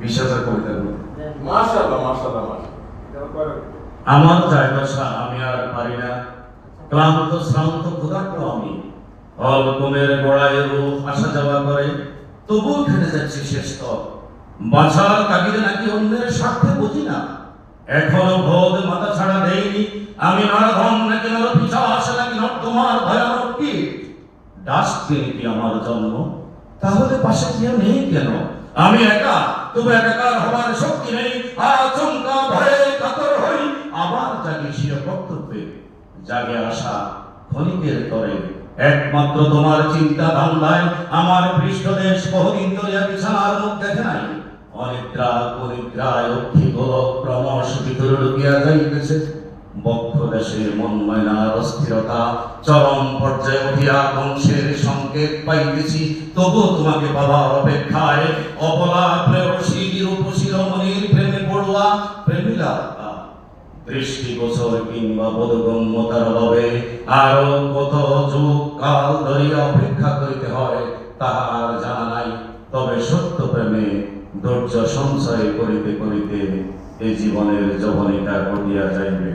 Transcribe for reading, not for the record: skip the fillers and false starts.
20,000 কবিতাগুলো। মাশাআল্লাহ মাশাআল্লাহ মাশাআল্লাহ। আমার যায় দশা আমি আর পারি না, ক্লান্ত শ্রান্ত ক্ষুধার্ত আমি, অল্পমের গোড়ায় রূপ আসা যাওয়া করে, তবু ফেলে যাচ্ছি শেষ স্তর। বাঁচার তাগিদে নাকি অন্যের স্বার্থে বুঝি না, এখনো ভোগ মাথা ছাড়া দেয়নি আমি। নরধম নাকি নর পিশাচ নাকি নর্দমার ভয়ানক কীট। ডাস্টবিন কি আমার জন্ম? তাহলে পাশে কেউ নেই কেন? আমি একা, তবু একাকার হবার শক্তি নেই। আচমকা ভয়ে কাতর হই, আবার জাগি স্বীয় কর্তব্যে। জাগে আসা ক্ষণিকের তরে, একমাত্র তোমার চিন্তা ধান্দায় আমার পৃষ্ঠদেশ বহুদিন ধরিয়া বিছানার মুখ দেখে নাই। অনিদ্রা পরিদ্রায় অক্ষি গোলক ক্রমশ ভিতরে ঢুকিয়া যাইতেছে। বক্ষ দেশে মন ময়নার অস্থিরতা চরম পর্যায়ে উঠিয়া ধ্বংসের সংকেত পাইতেছি। তবু তোমাকে পাবার অপেক্ষায় অবলা প্রেয়সী রূপসী রমণীর প্রেমে পড়ুয়া প্রেমিলা দৃষ্টি গোচর কিংবা বোধগম্যতার অভাবে আরো কত যুগ কাল ধরিয়া অপেক্ষা করিতে হয় তাহার জানা নাই। তবে সত্য প্রেমে ধৈর্য সঞ্চয় করিতে করিতে এ জীবনের যৌবনিকা ঘটিয়া যাইবে।